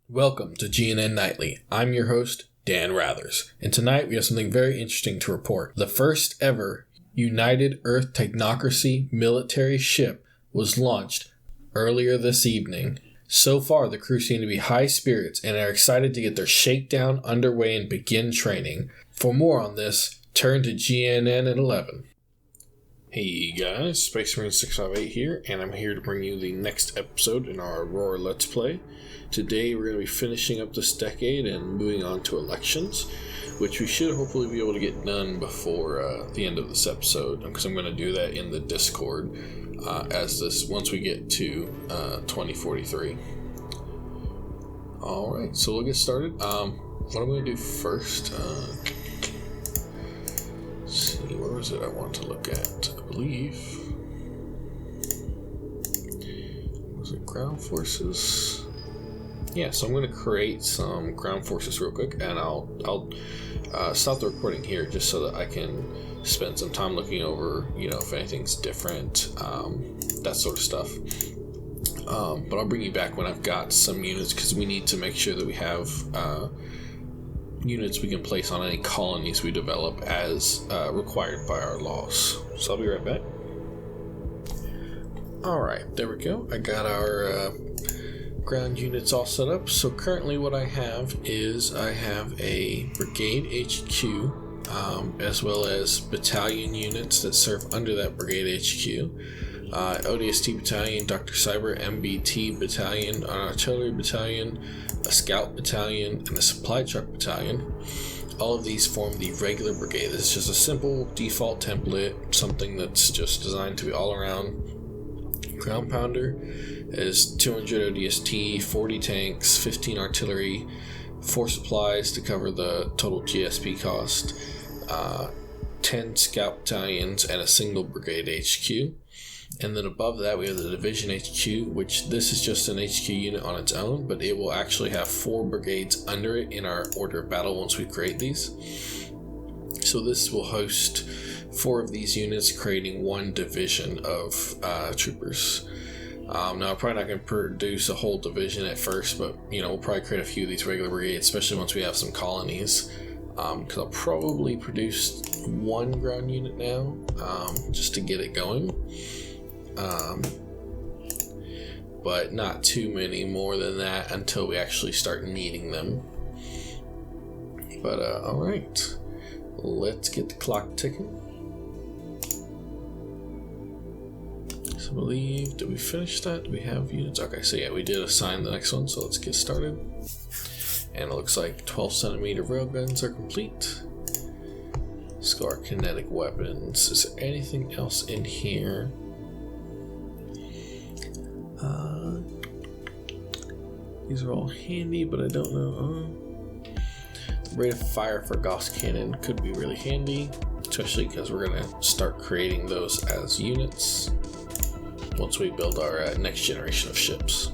Welcome to GNN Nightly. I'm your host, Dan Rathers, and tonight we have something very interesting to report. The first ever United Earth Technocracy military ship was launched earlier this evening. So far, the crew seem to be high spirits and are excited to get their shakedown underway and begin training. For more on this, turn to GNN at 11. Hey guys, Space Marine 658 here, and I'm here to bring you the next episode in our Aurora Let's Play. Today we're going to be finishing up this decade and moving on to elections, which we should hopefully be able to get done before the end of this episode, because I'm going to do that in the Discord once we get to 2043. Alright, so we'll get started. What I'm going to do first, let's see, where was it I want to look at? I believe, was it ground forces? Yeah, so I'm going to create some ground forces real quick, and I'll stop the recording here just so that I can spend some time looking over, if anything's different, that sort of stuff. But I'll bring you back when I've got some units, because we need to make sure that we have units we can place on any colonies we develop as required by our laws. So I'll be right back. Alright, there we go. I got our ground units all set up. So currently what I have is I have a brigade HQ as well as battalion units that serve under that brigade HQ. ODST battalion, Dr. Cyber, MBT battalion, an artillery battalion, a scout battalion, and a supply truck battalion. All of these form the regular brigade. It's just a simple default template, something that's just designed to be all around. Ground pounder is 200 ODST, 40 tanks, 15 artillery, 4 supplies to cover the total GSP cost, 10 scout battalions, and a single brigade HQ. And then above that we have the division HQ, which this is just an HQ unit on its own, but it will actually have 4 brigades under it in our order of battle once we create these. So this will host 4 of these units, creating 1 division of troopers. Now I'm probably not going to produce a whole division at first, but we'll probably create a few of these regular brigades, especially once we have some colonies. Because I'll probably produce 1 ground unit now, just to get it going. But not too many more than that until we actually start needing them. But alright, let's get the clock ticking. So I believe, did we finish that? Do we have units? Okay, so yeah, we did assign the next one, so let's get started. And it looks like 12 centimeter railguns are complete. Scar kinetic weapons. Is there anything else in here? These are all handy, but I don't know. The rate of fire for Gauss cannon could be really handy, especially because we're going to start creating those as units once we build our next generation of ships.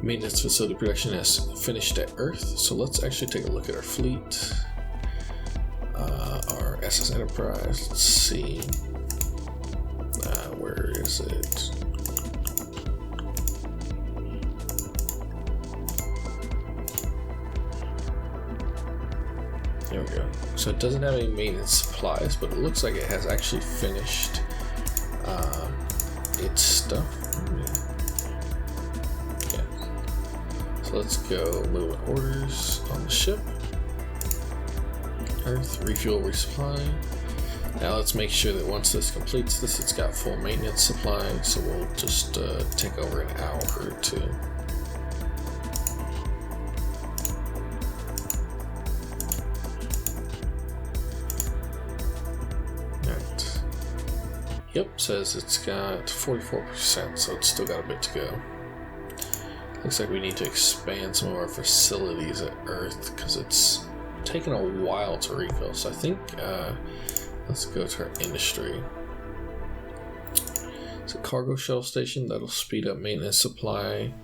Maintenance facility production has finished at Earth, so let's actually take a look at our fleet. Our SS Enterprise, let's see. Where is it? There we go. So it doesn't have any maintenance supplies, but it looks like it has actually finished its stuff. Yeah. So let's go movement orders on the ship. Earth, refuel, resupply. Now let's make sure that once this completes this, it's got full maintenance supply, so we'll just take over an hour or 2. Alright. Yep, says it's got 44%, so it's still got a bit to go. Looks like we need to expand some of our facilities at Earth, because it's taken a while to refill, so I think let's go to our industry. It's a cargo shuttle station that'll speed up maintenance supply,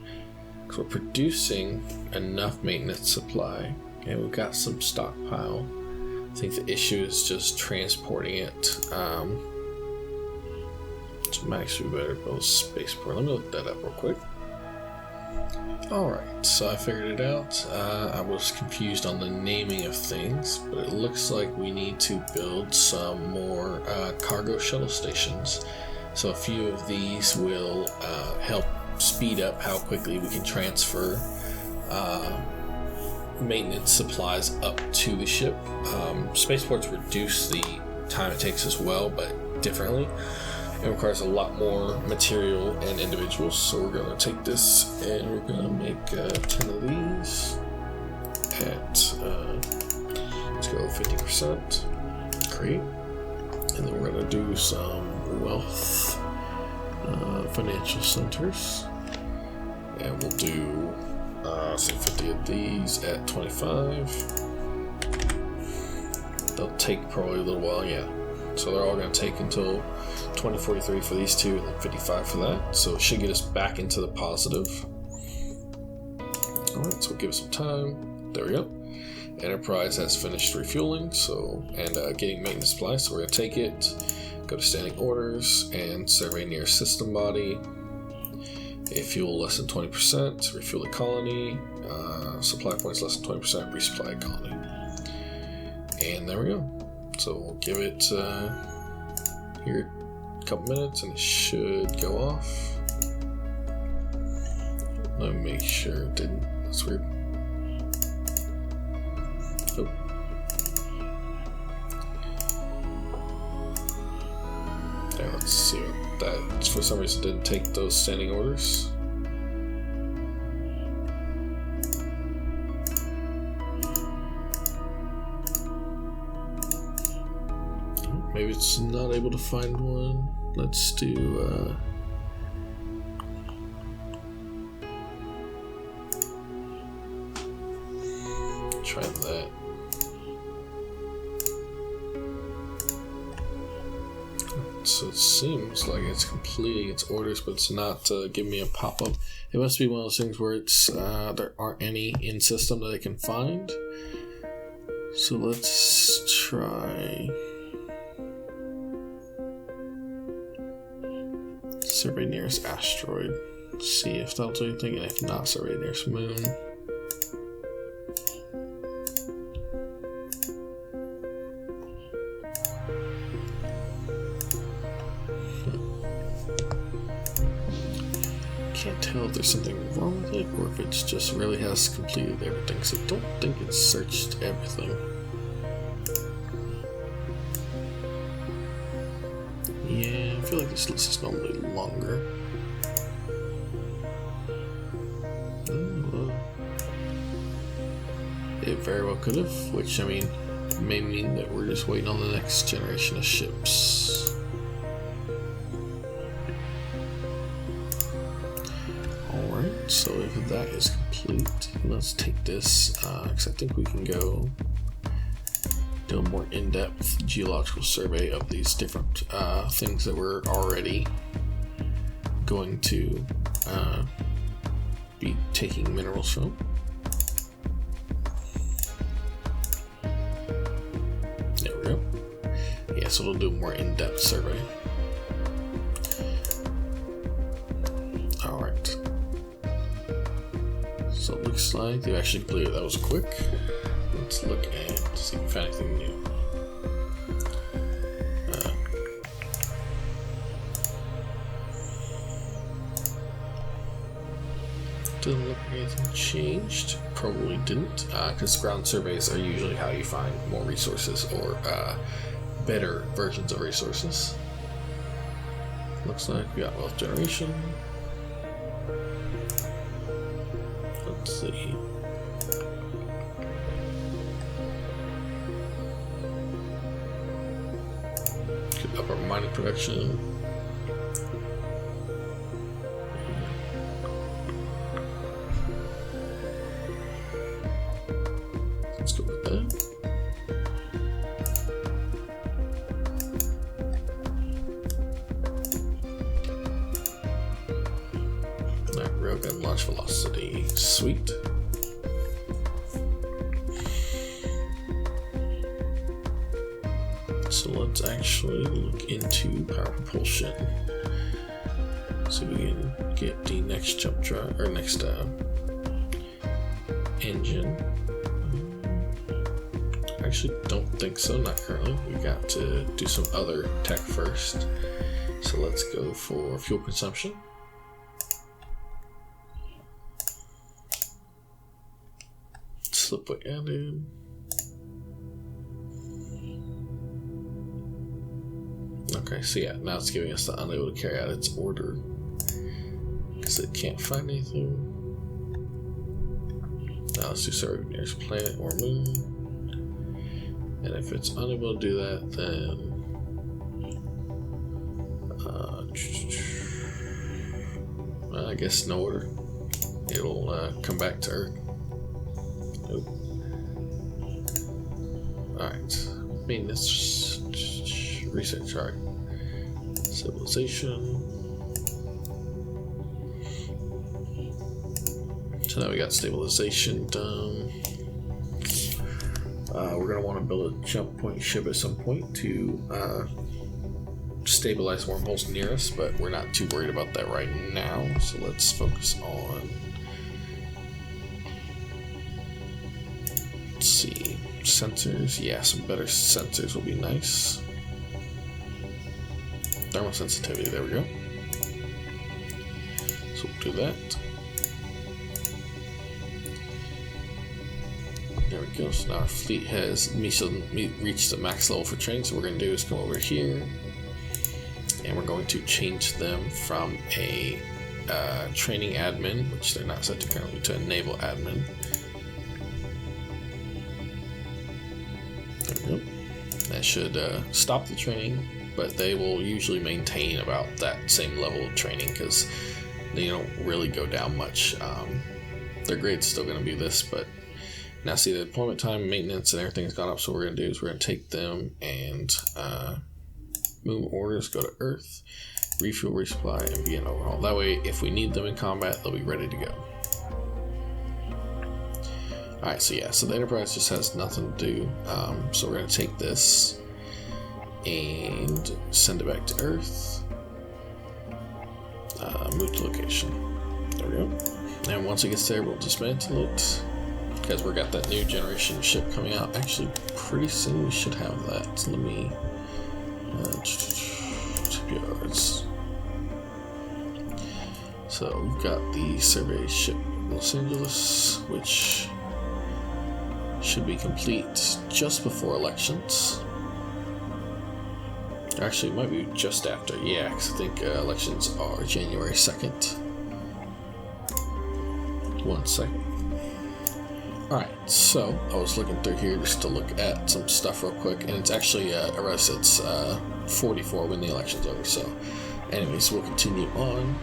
because we're producing enough maintenance supply and we've got some stockpile. I think the issue is just transporting it. So might actually be better to build a spaceport. Let me look that up real quick. Alright, so I figured it out. I was confused on the naming of things, but it looks like we need to build some more cargo shuttle stations. So a few of these will help speed up how quickly we can transfer maintenance supplies up to the ship. Spaceports reduce the time it takes as well, but differently. It requires a lot more material and individuals, so we're going to take this and we're going to make 10 of these at, let's go 50%, great, and then we're going to do some wealth financial centers, and we'll do say 50 of these at 25. They'll take probably a little while, yeah. So they're all going to take until 2043 for these two, and then 55 for that. So it should get us back into the positive. Alright, so we'll give it some time. There we go. Enterprise has finished refueling, and getting maintenance supplies. So we're going to take it, go to standing orders, and survey near system body. A fuel less than 20%, refuel the colony. Supply points less than 20%, resupply a colony. And there we go. So we'll give it here a couple minutes and it should go off. Let me make sure it didn't. That's weird. Oh. Yeah, let's see what that. For some reason, didn't take those standing orders. Maybe it's not able to find one. Let's do try that. So it seems like it's completing its orders, but it's not giving me a pop-up. It must be one of those things where it's there aren't any in system that I can find. So let's try survey nearest asteroid. See if that'll do anything, and if not, survey nearest moon. Can't tell if there's something wrong with it or if it's just really has completed everything. So I don't think it's searched everything. Yeah, I feel like this list is normally longer. It very well could have, which I mean may mean that we're just waiting on the next generation of ships. Alright, so if that is complete, let's take this, because I think we can go do a more in-depth geological survey of these different things that we're already going to be taking minerals from. There we go. Yeah, so we'll do a more in-depth survey. Alright. So it looks like they've actually completed. That was quick. Let's look and see if we find anything new. Doesn't look like anything changed. Probably didn't, because ground surveys are usually how you find more resources or better versions of resources. Looks like we got wealth generation. Let's see. Could up our mining production. Let's go with that. Railgun launch velocity, sweet. So let's actually look into power propulsion. So we can get the next jump drive, or next engine. I actually don't think so, not currently. We got to do some other tech first. So let's go for fuel consumption. Slipway added. Okay, so yeah, now it's giving us the unable to carry out its order because it can't find anything. Now let's do survey of nearest planet or moon. And if it's unable to do that, then I guess no order. It'll come back to Earth. Nope. Alright. Maintenance, research, alright. Civilization. So now we got stabilization done. We're going to want to build a jump point ship at some point to stabilize wormholes near us, but we're not too worried about that right now. So let's focus on, let's see, sensors. Yeah, some better sensors will be nice. Thermal sensitivity, there we go. So we'll do that. There we go. So now our fleet has reached the max level for training. So what we're going to do is come over here, and we're going to change them from a training admin, which they're not set to currently, to a naval admin. There we go. That should stop the training, but they will usually maintain about that same level of training because they don't really go down much. Their grade's still going to be this, but now see the deployment time, maintenance, and everything's gone up. So what we're going to do is we're going to take them and move orders, go to Earth, refuel, resupply, and begin overhaul. That way, if we need them in combat, they'll be ready to go. Alright, so yeah, so the Enterprise just has nothing to do. So we're going to take this and send it back to Earth. Move to location. There we go. And once it gets there, we'll dismantle it, because we got that new generation ship coming out. Actually, pretty soon we should have that. So let me shipyards. So we've got the survey ship Los Angeles, which should be complete just before elections. Actually, it might be just after. Yeah, because I think elections are January 2nd. 1 second. Alright, so I was looking through here just to look at some stuff real quick, and it's actually, it's 44 when the election's over, so anyways, we'll continue on.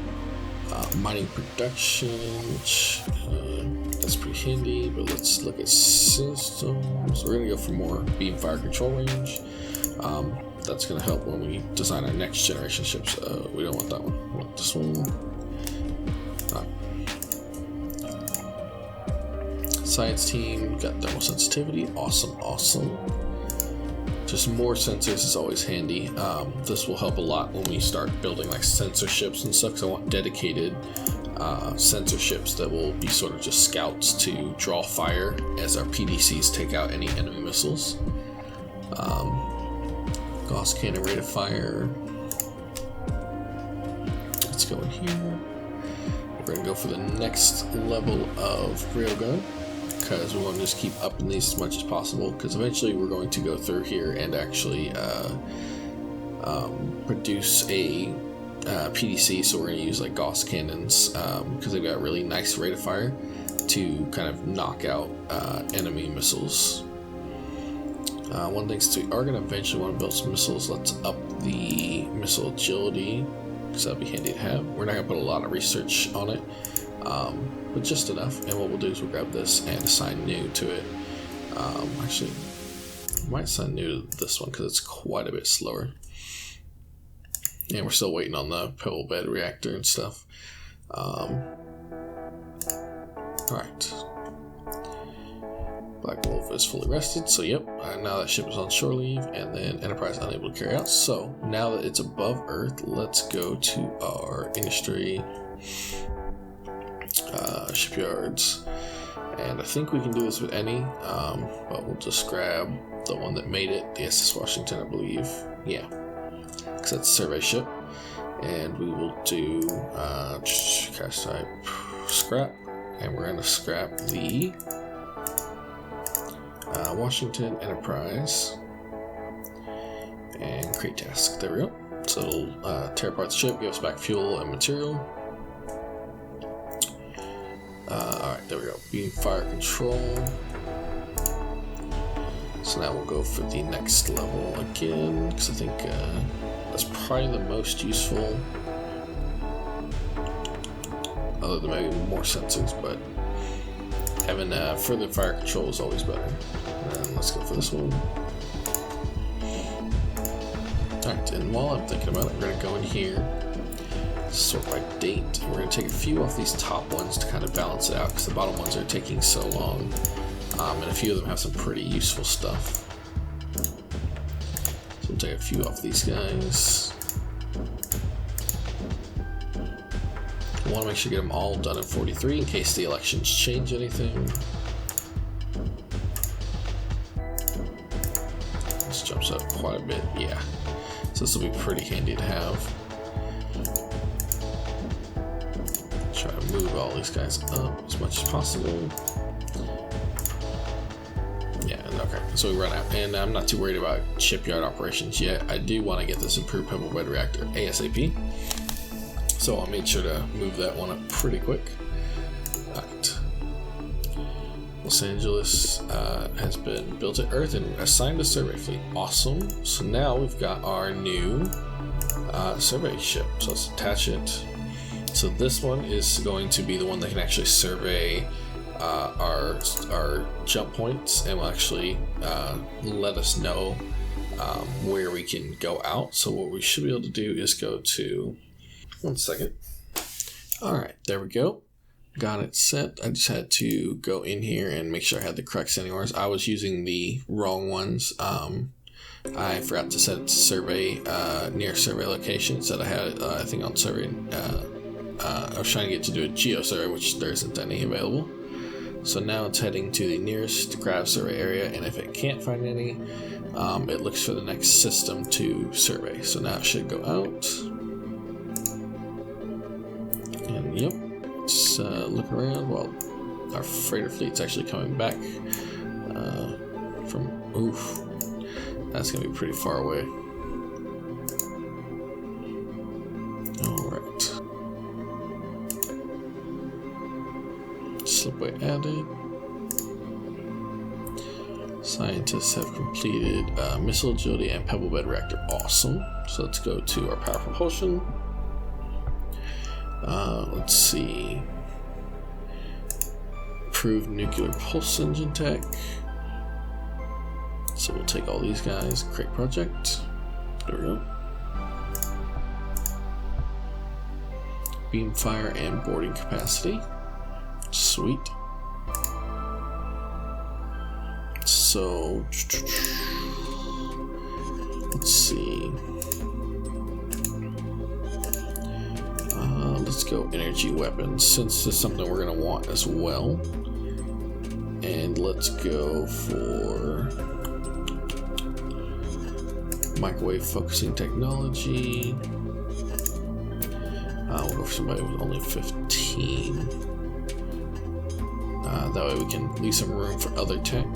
Mining production, which, that's pretty handy, but let's look at systems. We're going to go for more beam fire control range. That's going to help when we design our next generation ships. We don't want that one, we want this one. Science team, got thermal sensitivity, awesome. Just more sensors is always handy. This will help a lot when we start building like sensor ships and stuff, because I want dedicated sensor ships that will be sort of just scouts to draw fire as our PDCs take out any enemy missiles. Gauss cannon rate of fire. Let's go in here. We're going to go for the next level of railgun, because we want to just keep upping these as much as possible, because eventually we're going to go through here and actually produce a PDC, so we're going to use like Gauss cannons, because they've got a really nice rate of fire to kind of knock out enemy missiles. One thing is we are going to eventually want to build some missiles. Let's up the missile agility, because that'll be handy to have. We're not going to put a lot of research on it, but just enough. And what we'll do is we'll grab this and assign new to it. Actually, I might assign new to this one because it's quite a bit slower. And we're still waiting on the pebble bed reactor and stuff. Alright. Black Wolf is fully rested, so yep, now that ship is on shore leave, and then Enterprise unable to carry out. So now that it's above Earth, let's go to our industry shipyards, and I think we can do this with any, but we'll just grab the one that made it, the SS Washington, I believe. Yeah, because that's a survey ship, and we will do cash type scrap, and we're going to scrap the Washington Enterprise and create task. There we go. So it'll tear apart the ship, give us back fuel and material. Alright, there we go. Beam fire control. So now we'll go for the next level again, because I think that's probably the most useful, other than maybe more sensors, but having further fire control is always better. And let's go for this one. Alright, and while I'm thinking about it, we're going to go in here, sort by date. We're going to take a few off these top ones to kind of balance it out, because the bottom ones are taking so long. And a few of them have some pretty useful stuff. So we'll take a few off these guys. I want to make sure to get them all done in 43 in case the elections change anything. This jumps up quite a bit, yeah. So this will be pretty handy to have. Try to move all these guys up as much as possible. Yeah, okay, so we run out, and I'm not too worried about shipyard operations yet. I do want to get this improved pebble bed reactor ASAP, so I'll make sure to move that one up pretty quick. Alright. Los Angeles has been built at Earth and assigned a survey fleet. Awesome. So now we've got our new survey ship, so let's attach it. So this one is going to be the one that can actually survey our jump points, and will actually let us know where we can go out. So what we should be able to do is go to, one second. Alright, there we go. Got it set. I just had to go in here and make sure I had the correct setting orders. I was using the wrong ones. I forgot to set it to survey near survey location. It said I had it, I think, on survey. I was trying to get to do a geo survey, which there isn't any available. So now it's heading to the nearest grav survey area, and if it can't find any, it looks for the next system to survey. So now it should go out. And yep, it's looking around while our freighter fleet's actually coming back from, oof, that's gonna be pretty far away. Alright. Slipway added. Scientists have completed missile agility and pebble bed reactor. Awesome. So let's go to our power propulsion. Let's see. Approved nuclear pulse engine tech. So we'll take all these guys. Create project. There we go. Beam fire and boarding capacity. Sweet. So let's see. Let's go energy weapons, since this is something we're going to want as well. And let's go for microwave focusing technology. We'll go for somebody with only 15. That way we can leave some room for other tech.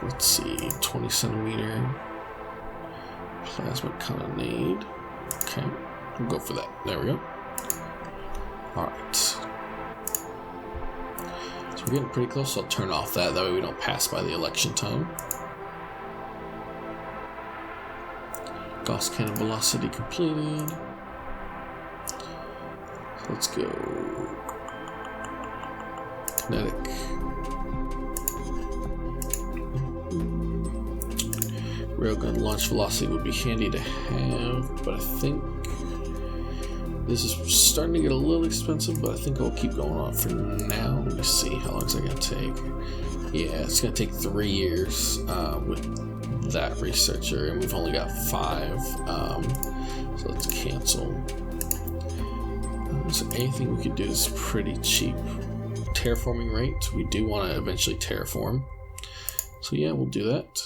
Let's see, 20 centimeter plasma colonnade. Okay, we'll go for that. There we go. Alright. So we're getting pretty close, so I'll turn off that way we don't pass by the election time. Gauss cannon velocity completed. So let's go kinetic. Railgun launch velocity would be handy to have, but I think This is starting to get a little expensive, but I think I'll keep going on for now. Let me see, how long is that going to take? Yeah, it's going to take 3 years with that researcher, and we've only got 5. So let's cancel. Is there anything we could do that's pretty cheap? Terraforming rate. We do want to eventually terraform. So yeah, we'll do that.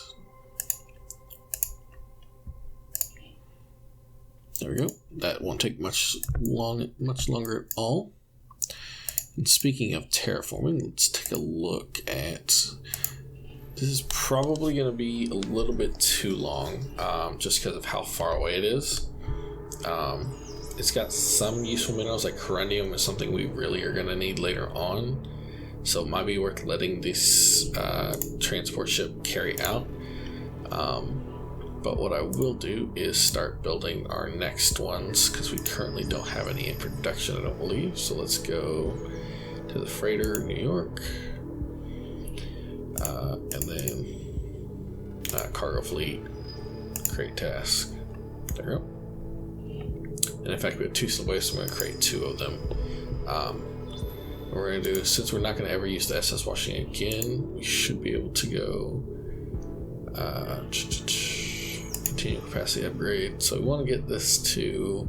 There we go. That won't take much longer at all. And speaking of terraforming, let's take a look at. This is probably going to be a little bit too long, just because of how far away it is. It's got some useful minerals, like corundum is something we really are going to need later on. So it might be worth letting this transport ship carry out. But what I will do is start building our next ones, because we currently don't have any in production, I don't believe. So let's go to the freighter, New York. And then cargo fleet, create task. There we go. And in fact, we have 2 slipways, so I'm going to create 2 of them. What we're going to do, since we're not going to ever use the SS Washington again, we should be able to go continue capacity upgrade. So we want to get this to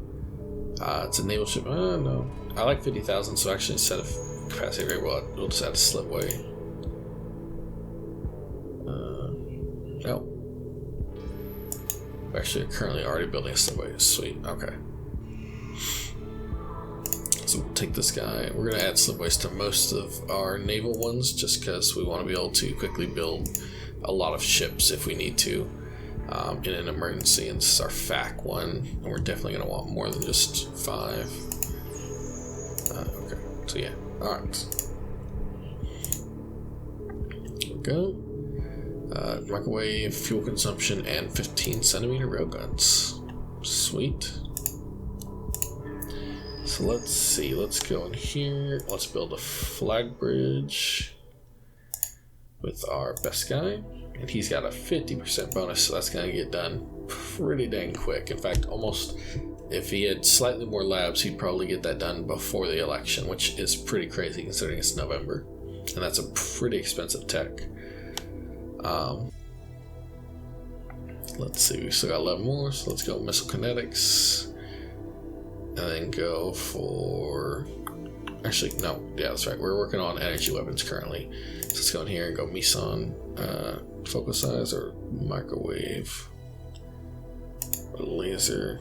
it's a naval ship. No, I like 50,000, so actually instead of capacity upgrade, we'll just add a slipway. No. We're actually currently already building a slipway. Sweet. Okay. So we'll take this guy. We're going to add slipways to most of our naval ones, just because we want to be able to quickly build a lot of ships if we need to in an emergency. And this is our FAC one, and we're definitely going to want more than just 5. Okay. So yeah. All right. There we go. Microwave, fuel consumption, and 15-centimeter railguns. Sweet. So let's see. Let's go in here. Let's build a flag bridge with our best guy, and he's got a 50% bonus, so that's gonna get done pretty dang quick. In fact, almost if he had slightly more labs, he'd probably get that done before the election, which is pretty crazy considering it's November, and that's a pretty expensive tech. Let's see, we still got 11 more, so let's go missile kinetics, and then go for, actually, no, yeah, that's right, we're working on energy weapons currently, so let's go in here and go meson, focus size, or microwave, or laser.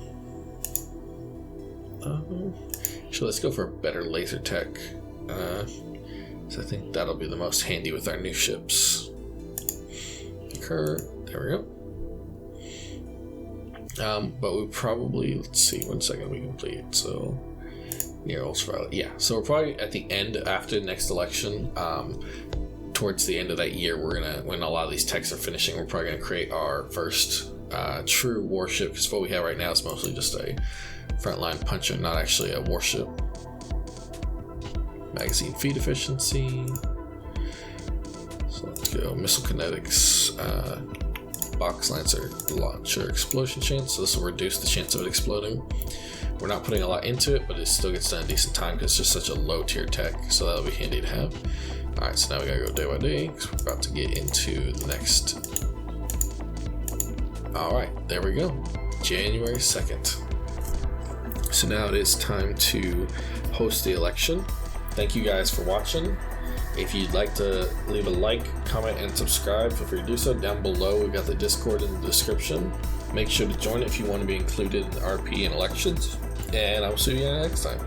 So let's go for a better laser tech, so I think that'll be the most handy with our new ships. Occur, there we go. But we probably, let's see, 1 second we complete. So near ultraviolet, yeah. So we're probably at the end after the next election. Towards the end of that year, we're gonna, when a lot of these techs are finishing, we're probably gonna create our first true warship. Because what we have right now is mostly just a frontline puncher, not actually a warship. Magazine feed efficiency. So let's go missile kinetics. Box lancer launcher explosion chance, so this will reduce the chance of it exploding. We're not putting a lot into it, but it still gets done a decent time because it's just such a low tier tech, so that'll be handy to have. Alright, so now we gotta go day by day because we're about to get into the next. Alright, there we go. January 2nd. So now it is time to host the election. Thank you guys for watching. If you'd like to leave a like, comment, and subscribe, feel free to do so. Down below, we've got the Discord in the description. Make sure to join it if you want to be included in the RP and elections. And I will see you next time.